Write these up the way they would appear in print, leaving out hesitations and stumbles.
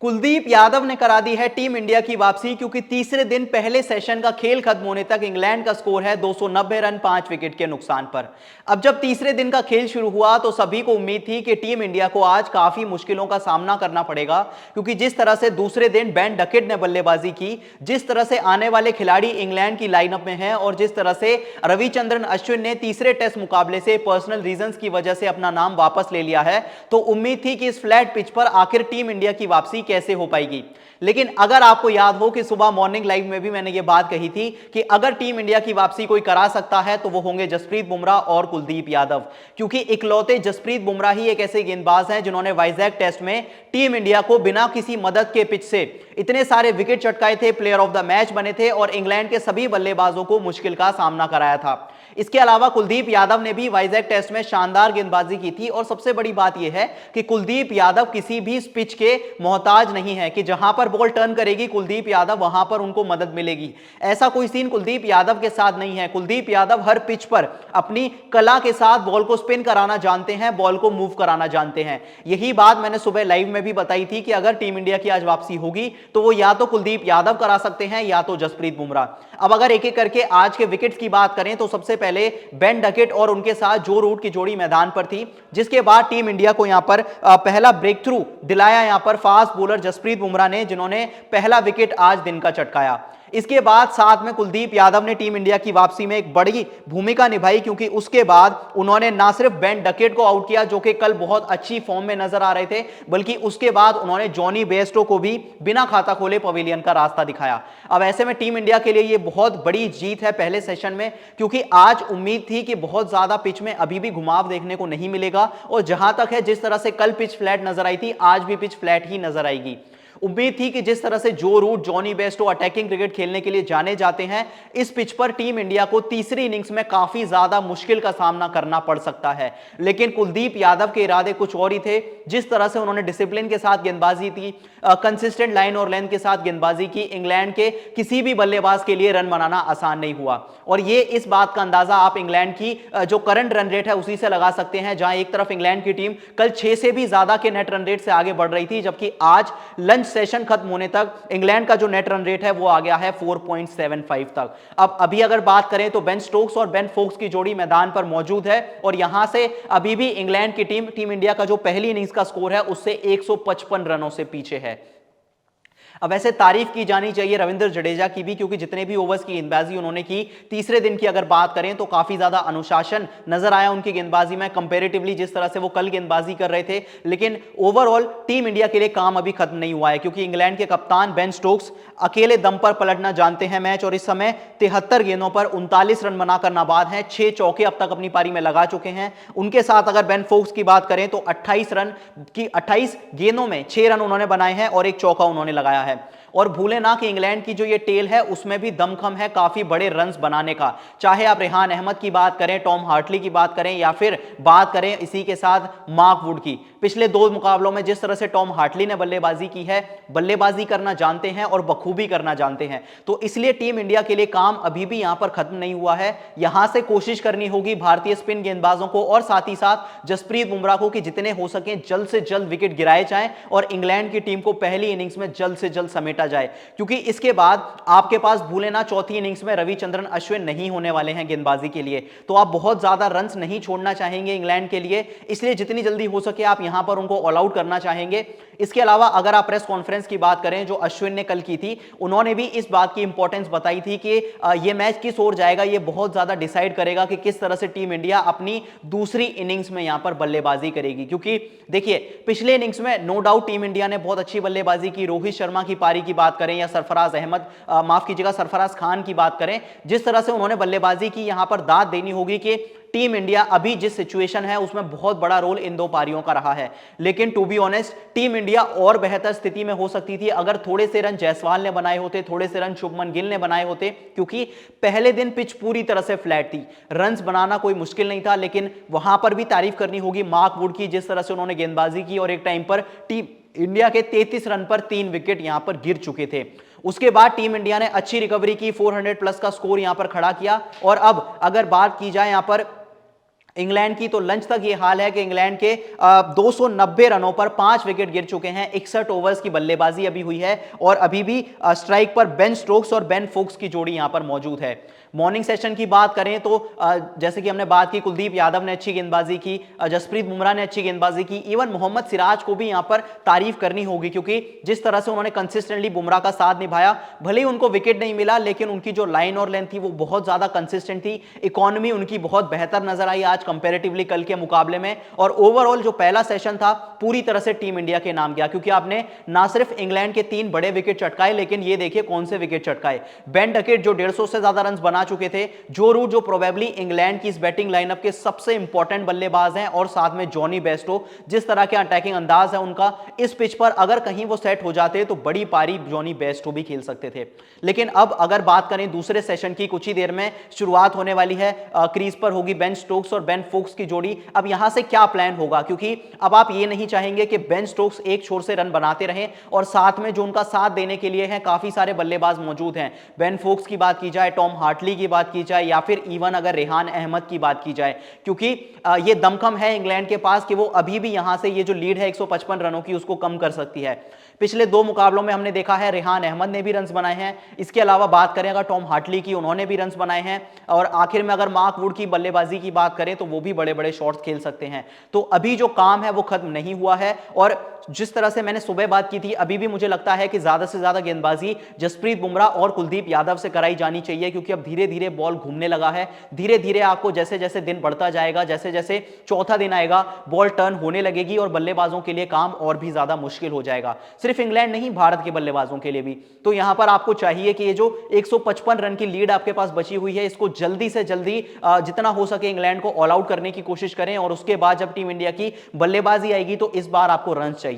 कुलदीप यादव ने करा दी है टीम इंडिया की वापसी, क्योंकि तीसरे दिन पहले सेशन का खेल खत्म होने तक इंग्लैंड का स्कोर है 290 रन 5 विकेट के नुकसान पर। अब जब तीसरे दिन का खेल शुरू हुआ तो सभी को उम्मीद थी कि टीम इंडिया को आज काफी मुश्किलों का सामना करना पड़ेगा, क्योंकि जिस तरह से दूसरे दिन बेन डकेट ने बल्लेबाजी की, जिस तरह से आने वाले खिलाड़ी इंग्लैंड की लाइनअप में हैं और जिस तरह से रविचंद्रन अश्विन ने तीसरे टेस्ट मुकाबले से पर्सनल रीजंस की वजह से अपना नाम वापस ले लिया है, तो उम्मीद थी कि इस फ्लैट पिच पर आखिर टीम इंडिया की वापसी कैसे हो पाएगी। लेकिन अगर आपको याद हो कि सुबह मॉर्निंग लाइव में भी मैंने यह बात कही थी कि अगर टीम इंडिया की वापसी कोई करा सकता है तो वो होंगे जसप्रीत बुमराह और कुलदीप यादव, क्योंकि इकलौते जसप्रीत बुमराह ही एक ऐसे गेंदबाज हैं जिन्होंने वाइजैक टेस्ट में टीम इंडिया को बिना किसी मदद के पिच से इतने सारे विकेट चटकाए थे, प्लेयर ऑफ द मैच बने थे और इंग्लैंड के सभी बल्लेबाजों को मुश्किल का सामना कराया था। इसके अलावा कुलदीप यादव ने भी वाइजैक टेस्ट में शानदार गेंदबाजी की थी और सबसे बड़ी बात यह है कि कुलदीप यादव किसी भी पिच के मोहताज नहीं है कि जहां पर बॉल टर्न करेगी कुलदीप यादव वहां पर उनको मदद मिलेगी। ऐसा कोई सीन कुलदीप यादव के साथ नहीं है। कुलदीप यादव हर पिच पर अपनी कला के साथ बॉल को स्पिन कराना जानते हैं, बॉल को मूव कराना जानते हैं। यही बात मैंने सुबह लाइव में भी बताई थी कि अगर टीम इंडिया की आज वापसी होगी तो वो या तो कुलदीप यादव करा सकते हैं या तो जसप्रीत बुमराह। अब अगर एक एक करके आज के विकेट्स की बात करें तो सबसे पहले बेन डकेट और उनके साथ जो रूट की जोड़ी मैदान पर थी, जिसके बाद टीम इंडिया को यहां पर पहला ब्रेक थ्रू दिलाया यहां पर फास्ट बॉलर जसप्रीत बुमराह ने, जिन्होंने पहला विकेट आज दिन का चटकाया। इसके बाद साथ में कुलदीप यादव ने टीम इंडिया की वापसी में एक बड़ी भूमिका निभाई, क्योंकि उसके बाद उन्होंने ना सिर्फ बेन डकेट को आउट किया जो कि कल बहुत अच्छी फॉर्म में नजर आ रहे थे, बल्कि उसके बाद उन्होंने जॉनी बेयरस्टो को भी बिना खाता खोले पवेलियन का रास्ता दिखाया। अब ऐसे में टीम इंडिया के लिए यह बहुत बड़ी जीत है पहले सेशन में, क्योंकि आज उम्मीद थी कि बहुत ज्यादा पिच में अभी भी घुमाव देखने को नहीं मिलेगा और जहां तक है जिस तरह से कल पिच फ्लैट नजर आई थी आज भी पिच फ्लैट ही नजर आएगी। उम्मीद थी कि जिस तरह से जो Root Jonny Bairstow attacking cricket खेलने के लिए जाने जाते हैं, इस पिच पर टीम इंडिया को तीसरी इनिंग्स में काफी ज्यादा मुश्किल का सामना करना पड़ सकता है। लेकिन कुलदीप यादव के इरादे कुछ और ही थे। जिस तरह से उन्होंने डिसिप्लिन के साथ गेंदबाजी की, कंसिस्टेंट लाइन और लेंथ के साथ गेंदबाजी की, इंग्लैंड के किसी भी बल्लेबाज के लिए रन बनाना आसान नहीं हुआ। और ये इस बात का अंदाजा आप इंग्लैंड की जो करंट रन रेट है उसी से लगा सकते हैं, जहां एक तरफ इंग्लैंड की टीम कल 6 से भी ज्यादा के नेट रन रेट से आगे बढ़ रही थी, जबकि आज लंच सेशन खत्म होने तक इंग्लैंड का जो नेट रन रेट है वो आ गया है 4.75 तक। अब अभी अगर बात करें तो बेन स्टोक्स और बेन फोक्स की जोड़ी मैदान पर मौजूद है और यहां से अभी भी इंग्लैंड की टीम इंडिया का जो पहली इनिंग्स का स्कोर है उससे 155 रनों से पीछे है। अब ऐसे तारीफ की जानी चाहिए रविंद्र जडेजा की भी, क्योंकि जितने भी ओवर्स की गेंदबाजी उन्होंने की, तीसरे दिन की अगर बात करें तो काफी ज्यादा अनुशासन नजर आया उनकी गेंदबाजी में कंपैरेटिवली जिस तरह से वो कल गेंदबाजी कर रहे थे। लेकिन ओवरऑल टीम इंडिया के लिए काम अभी खत्म नहीं हुआ है, क्योंकि इंग्लैंड के कप्तान बेन स्टोक्स अकेले दम पर पलटना जानते हैं मैच और इस समय 73 गेंदों पर 39 रन बनाकर नाबाद हैं। 6 चौके अब तक अपनी पारी में लगा चुके हैं। उनके साथ अगर बेन फोक्स की बात करें तो 28 गेंदों में 6 रन उन्होंने बनाए हैं और एक चौका उन्होंने लगाया है। और भूलें ना कि इंग्लैंड की जो ये टेल है उसमें भी दमखम है काफी बड़े रन्स बनाने का, चाहे आप रेहान अहमद की बात करें, टॉम हार्टली की बात करें या फिर बात करें इसी के साथ मार्क वुड की। पिछले 2 मुकाबलों में जिस तरह से टॉम हार्टली ने बल्लेबाजी की है, बल्लेबाजी करना जानते हैं और बखूबी करना जानते हैं, तो इसलिए टीम इंडिया के लिए काम अभी भी यहां पर खत्म नहीं हुआ है। यहां से कोशिश करनी होगी भारतीय स्पिन गेंदबाजों को और साथ ही साथ जसप्रीत बुमराह को कि जितने हो सके जल्द से जल्द विकेट गिराए जाएं और इंग्लैंड की टीम को पहली इनिंग्स में जल्द से जल्द समेटा जाए, क्योंकि इसके बाद आपके पास भूले ना चौथी इनिंग्स में रविचंद्रन अश्विन नहीं होने वाले हैं गेंदबाजी के लिए, तो आप बहुत ज्यादा रन्स नहीं छोड़ना चाहेंगे इंग्लैंड के लिए, इसलिए जितनी जल्दी हो सके आप यहां पर उनको ऑल आउट करना चाहेंगे। इसके अलावा अगर आप प्रेस कॉन्फ्रेंस की बात करें जो अश्विन ने कल की थी, उन्होंने भी इस बात की इंपॉर्टेंस बताई थी कि यह मैच किस ओर जाएगा यह बहुत ज्यादा डिसाइड करेगा कि किस तरह से टीम इंडिया अपनी दूसरी इनिंग्स में यहां पर बल्लेबाजी करेगी। क्योंकि देखिए पिछले इनिंग्स में नो डाउट टीम इंडिया ने बहुत अच्छी बल्लेबाजी की। रोहित शर्मा की पारी की बात करें या सरफराज खान की बात करें, जिस तरह से उन्होंने बल्लेबाजी की, यहां पर दाद देनी होगी कि टीम इंडिया अभी जिस सिचुएशन है उसमें बहुत बड़ा रोल इन 2 पारियों का रहा है। लेकिन to be honest team India और बेहतर स्थिति में हो सकती थी अगर थोड़े से रन जायसवाल ने बनाए होते, थोड़े से रन शुभमन गिल ने बनाए होते, क्योंकि पहले दिन पिच पूरी तरह से फ्लैट थी, रन्स बनाना कोई मुश्किल नहीं था। लेकिन वहां पर भी तारीफ करनी होगी मार्क वुड की, जिस तरह से उन्होंने गेंदबाजी की और एक टाइम पर टीम इंडिया के 33 रन पर 3 विकेट यहां पर गिर चुके थे। उसके बाद टीम इंडिया ने अच्छी रिकवरी की, 400 प्लस का स्कोर यहां पर खड़ा किया। और अब अगर बात की जाए यहां पर इंग्लैंड की तो लंच तक ये हाल है कि इंग्लैंड के 290 रनों पर 5 विकेट गिर चुके हैं। 61 ओवर्स की बल्लेबाजी अभी हुई है और अभी भी स्ट्राइक पर बेन स्टोक्स और बेन फोक्स की जोड़ी यहां पर मौजूद है। मॉर्निंग सेशन की बात करें तो जैसे कि हमने बात की, कुलदीप यादव ने अच्छी गेंदबाजी की, जसप्रीत बुमराह ने अच्छी गेंदबाजी की, इवन मोहम्मद सिराज को भी यहां पर तारीफ करनी होगी क्योंकि जिस तरह से उन्होंने कंसिस्टेंटली बुमराह का साथ निभाया, भले ही उनको विकेट नहीं मिला लेकिन उनकी जो लाइन और लेंथ थी वो बहुत ज्यादा कंसिस्टेंट थी। इकोनॉमी उनकी बहुत बेहतर नजर आई आज कंपैरेटिवली कल के मुकाबले में, और ओवरऑल जो पहला सेशन था पूरी तरह से टीम इंडिया के नाम गया क्योंकि आपने ना सिर्फ इंग्लैंड के 3 बड़े विकेट चटकाए, लेकिन ये देखिए कौन से विकेट चटकाए। बेन डकेट जो 150 से ज्यादा रन बना चुके थे, जो रूट जो प्रोबेबली इंग्लैंड की इस बैटिंग लाइनअप के सबसे इंपॉर्टेंट बल्लेबाज हैं, और साथ में जॉनी बेस्टो, जिस तरह के अटैकिंग अंदाज है उनका इस पिच पर अगर कहीं वो सेट हो जाते तो बड़ी पारी जॉनी बेस्टो भी खेल सकते थे। लेकिन अब अगर बात करें दूसरे सेशन की, कुछ ही देर में शुरुआत होने वाली है, क्रीज पर होगी बेन स्टोक्स और बेन फोक्स की जोड़ी। अब यहां से क्या प्लान होगा, क्योंकि अब आप ये नहीं चाहेंगे कि बेन स्टोक्स एक छोर से रन बनाते रहें और साथ में जो उनका साथ देने के लिए हैं काफी सारे बल्लेबाज मौजूद हैं। बेन फोक्स की बात की जाए, टॉम हार्टली की बात की जाए, या फिर इवन अगर रेहान अहमद की बात की जाए, क्योंकि ये दमखम है इंग्लैंड के पास कि वो अभी भी यहां से ये जो लीड है 155 रनों की उसको कम कर सकती है। पिछले 2 मुकाबलों में हमने देखा है रेहान अहमद ने भी रन्स बनाए हैं। इसके अलावा बात करें अगर टॉम हार्टली की, उन्होंने भी रन्स बनाए हैं। और आखिर में अगर मार्क वुड की बल्लेबाजी की बात करें तो वो भी बड़े बड़े शॉट्स खेल सकते हैं। तो अभी जो काम है वो खत्म नहीं हुआ है, और जिस तरह से मैंने सुबह बात की थी, अभी भी मुझे लगता है कि ज्यादा से ज्यादा गेंदबाजी जसप्रीत बुमराह और कुलदीप यादव से कराई जानी चाहिए, क्योंकि अब धीरे धीरे बॉल घूमने लगा है। धीरे धीरे आपको जैसे जैसे दिन बढ़ता जाएगा, जैसे जैसे चौथा दिन आएगा, बॉल टर्न होने लगेगी और बल्लेबाजों के लिए काम और भी ज्यादा मुश्किल हो जाएगा। सिर्फ इंग्लैंड नहीं, भारत के बल्लेबाजों के लिए भी। तो यहां पर आपको चाहिए कि ये जो 155 रन की लीड आपके पास बची हुई है, इसको जल्दी से जल्दी जितना हो सके इंग्लैंड को ऑल आउट करने की कोशिश करें, और उसके बाद जब टीम इंडिया की बल्लेबाजी आएगी तो इस बार आपको रन चाहिए।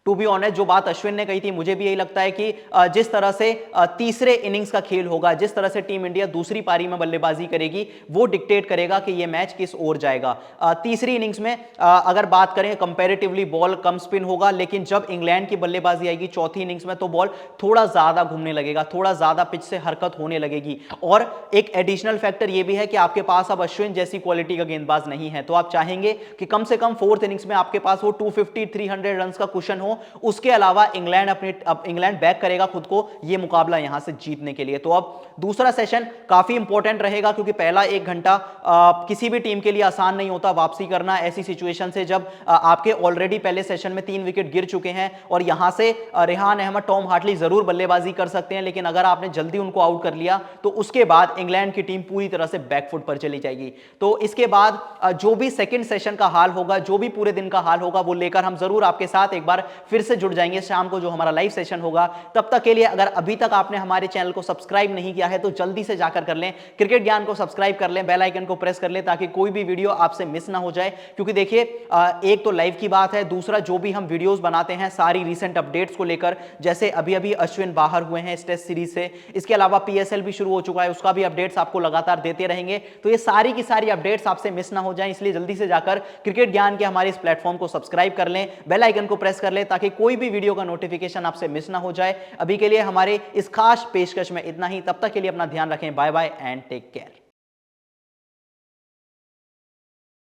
टू बी ऑनेस्ट, जो बात अश्विन ने कही थी, मुझे भी यही लगता है कि जिस तरह से तीसरे इनिंग्स का खेल होगा, जिस तरह से टीम इंडिया दूसरी पारी में बल्लेबाजी करेगी, वो डिक्टेट करेगा कि यह मैच किस ओर जाएगा। तीसरी इनिंग्स में अगर बात करें कंपैरेटिवली बॉल कम स्पिन होगा, लेकिन जब इंग्लैंड की बल्लेबाजी आएगी चौथी इनिंग्स में तो बॉल थोड़ा ज्यादा घूमने लगेगा, थोड़ा ज्यादा पिच से हरकत होने लगेगी। और एक एडिशनल फैक्टर यह भी है कि आपके पास अब अश्विन जैसी क्वालिटी का गेंदबाज नहीं है, तो आप चाहेंगे कि कम से कम फोर्थ इनिंग्स में आपके पास वो 250-300 रन का कुशन हो। उसके अलावा इंग्लैंड बैक करेगा खुद को ये मुकाबला यहां से जीतने के लिए। तो अब दूसरा सेशन काफी इंपॉर्टेंट रहेगा, क्योंकि पहला 1 घंटा किसी भी टीम के लिए आसान नहीं होता वापसी करना ऐसी सिचुएशन से, जब आपके ऑलरेडी पहले सेशन में 3 विकेट गिर चुके हैं, और यहां से रेहान अहमद, टॉम हार्टली जरूर बल्लेबाजी कर सकते हैं, लेकिन अगर आपने जल्दी उनको आउट कर लिया तो उसके बाद इंग्लैंड की टीम पूरी तरह से बैकफुट पर चली जाएगी। तो इसके बाद जो भी सेकंड सेशन का हाल होगा, जो भी पूरे दिन का हाल होगा, वो लेकर हम जरूर आपके साथ एक बार फिर से जुड़ जाएंगे शाम को, जो हमारा लाइव सेशन होगा। तब तक के लिए अगर अभी तक आपने हमारे चैनल को सब्सक्राइब नहीं किया है तो जल्दी से जाकर कर लें, क्रिकेट ज्ञान को सब्सक्राइब कर लें, बेल आइकन को प्रेस कर लें, ताकि कोई भी वीडियो आपसे मिस ना हो जाए। क्योंकि देखिए, एक तो लाइव की बात है, दूसरा जो भी हम वीडियोस बनाते हैं सारी रीसेंट अपडेट्स को लेकर, जैसे अभी अभी अश्विन बाहर हुए हैं इस टेस्ट सीरीज से, इसके अलावा पीएसएल भी शुरू हो चुका है, उसका भी अपडेट्स आपको लगातार देते रहेंगे। तो ये सारी की सारी अपडेट्स आपसे मिस ना हो जाए, इसलिए जल्दी से जाकर क्रिकेट ज्ञान के हमारे इस प्लेटफॉर्म को सब्सक्राइब कर लें, बेल आइकन को प्रेस कर लें, ताकि कोई भी वीडियो का नोटिफिकेशन आपसे मिस ना हो जाए। अभी के लिए हमारे इस खास पेशकश में इतना ही, तब तक के लिए अपना ध्यान रखें। Bye bye and take care.